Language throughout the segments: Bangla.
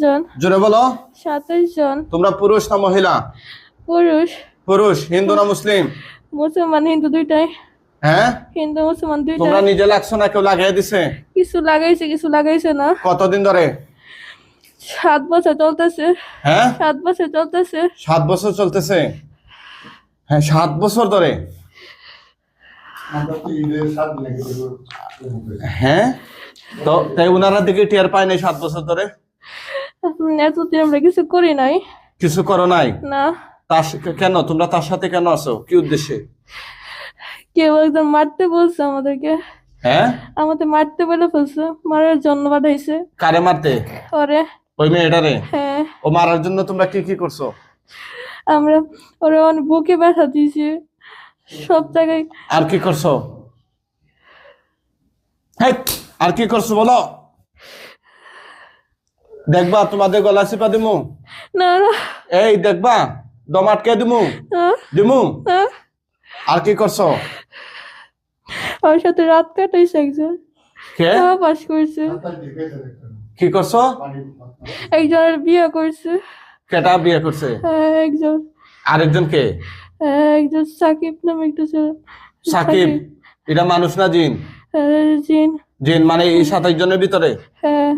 জন। জোরে বলো। 27 জন। তোমরা পুরুষ না মহিলা? পুরুষ। পুরুষ। হিন্দু না মুসলিম? মুসলমান হিন্দু দুইটাই। হ্যাঁ, হিন্দু মুসলমান তোমরা দুইটাই। নিজে লাগছো না কেউ লাগিয়ে দিছে? কিছু লাগাইছে কিছু লাগাইছে না। কতদিন ধরে? 7 বছর চলতেছে। হ্যাঁ, 7 বছর চলতেছে। 7 বছর চলতেছে। হ্যাঁ, 7 বছর ধরে। হ্যাঁ, তো তাই ওনারা দিকে টের পায় নাই 7 বছর ধরে? এতদিন আমরা কিছু করি নাই। কিছু করো নাই? না। কেন তোমরা তার সাথে কেন আছো? কি উদ্দেশ্যে? কেউ একজন মারতে বলছে আমাদেরকে। হ্যাঁ, আমাদের মারতে বলে ফেলছে, মারার জন্য পাঠাইছে। কারে মারতে? ওরে। ওই মেয়েটারে? হ্যাঁ। ও মারার জন্য তোমরা কি কি করছো? আমরা ওরে অনেক বুকে ব্যথা দিয়েছি, সব জায়গায়। আর কি করছো? হ্যাঁ, আর কি করছো বলো? দেখবা তোমাদের গলা চিপা দিমু? না না। এই দেখবা দম আটকে দিমু? না, দিমু? না। আর কি করছো? ওর সাথে রাত কাটাইছে একজন। কে? পাস করছে। কি করছো? একজনের বিয়ে করছে। কেটা বিয়ে করছে? একজন। আরেকজন কে? একজন সাকিব নামে একটা ছেলে। সাকিব? এটা মানুষ না জিন? জিন। জিন মানে এই 27 জনের ভিতরে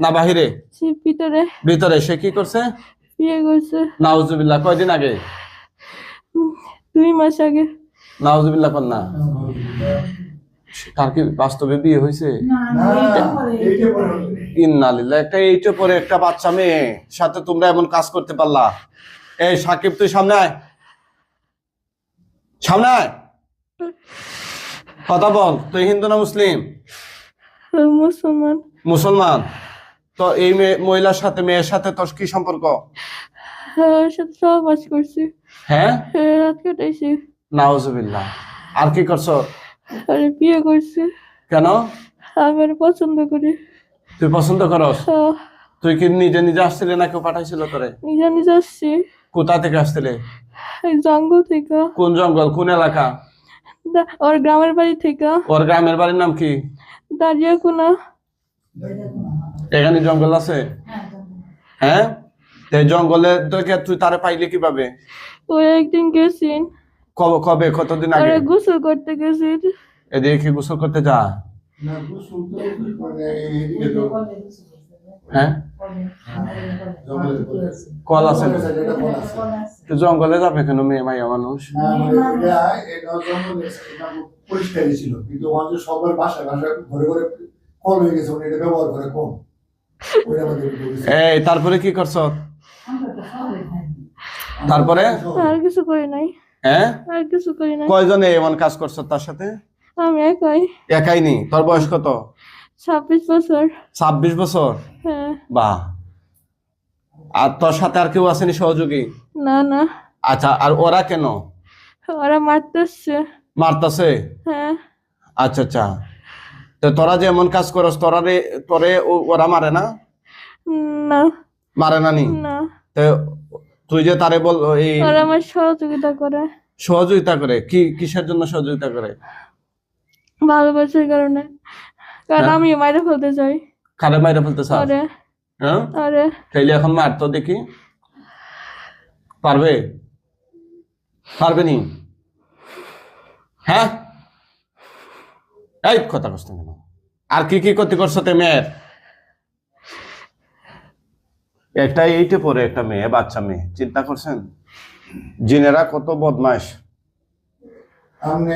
না বাহিরে? ভিতরে। ভিতরে। সে কি করছে? বিয়ে করছে। নাউজুবিল্লাহ। কয়দিন আগে? 2 মাস আগে। নাউজুবিল্লাহ কন্যা। তার কি বাস্তবে বিয়ে হয়েছে? ইন্নালিল্লাহ। একটা এইটা পরে একটা বাচ্চা মেয়ে সাথে তোমরা এমন কাজ করতে পারলা? এই সাকিব তুই সামনে আয়, সামনে আয়, কথা বল। তুই হিন্দু না মুসলিম? মুসলমান। মুসলমান। তো এই মহিলার সাথে মেয়ের সাথে তোর কি সম্পর্ক? ওর সাথে সহবাস করছি। হ্যাঁ, রাত কাটাইছি। নাউজুবিল্লাহ। আর কি করছো? আরে বিয়ে করছি। কেন? আমি ওরে পছন্দ করি। তুই পছন্দ করস? তুই কি নিজে নিজে আসছিলে না কেউ পাঠাইছিল তোরে? নিজে নিজে আসছি। কোথা থেকে আসছিলে? জঙ্গল থেকে। কোন জঙ্গল, কোন এলাকা? ওর গ্রামের বাড়ি থেকে। ওর গ্রামের বাড়ির নাম কি? দাঁড়িয়াকুনা। এখানে জঙ্গল আছে? হ্যাঁ, জঙ্গলে তুই তারে পাইলে কিভাবে? ওই একদিন গেছি। কবে, কতদিন আগে? গোসল করতে গেছি। এদিকে কি গোসল করতে যা? হ্যাঁ, কল আছে। জঙ্গলে যাবে কেন মেয়ে মাইয়া মানুষ? পরিষ্কারই ছিল, কিন্তু সবার বাসায় বাসায় ঘরে ঘরে কল হয়ে গেছে, এটা ব্যবহার করে কম। এই তারপরে কি করছ? তারপরে আর কিছু করি নাই। হ্যাঁ, আর কিছু করি নাই। কয়জনে এমন কাজ করছো তার সাথে? আমি একাই। একাই নি? তোর বয়স কত? 26 বছর। 26 বছর? হ্যাঁ। বাহ। আর তোর সাথে আর কেউ আসেনি সহযোগী? না না। আচ্ছা, আর ওরা কেন? ওরা মারতেছে। মারতাছে? হ্যাঁ। আচ্ছা আচ্ছা। তো তোরা যে এমন কাজ করস তোরে ওরা মারে না? না। মারে না নি? না। তো তুই যে তারে বল এই ওরা আমার সহযোগিতা করে। সহযোগিতা করে? কিসের জন্য সহযোগিতা করে? ভালোবাসার কারণে। কারণ আমি মাইরে ফেলতে চাই। কারে মাইরে ফেলতে চাস? আরে। হ্যাঁ, আরে। তাইলে এখন মার তো দেখি। পারবে? পারবে নি? হ্যাঁ, এই কথা কষ্ট কেন? আর কি কি ক্ষতি করছো তে মেয়ের? একটা এইটে পরে একটা মেয়ে, বাচ্চা মেয়ে, চিন্তা করছেন? জিনেরা কত বদমাশ। আমি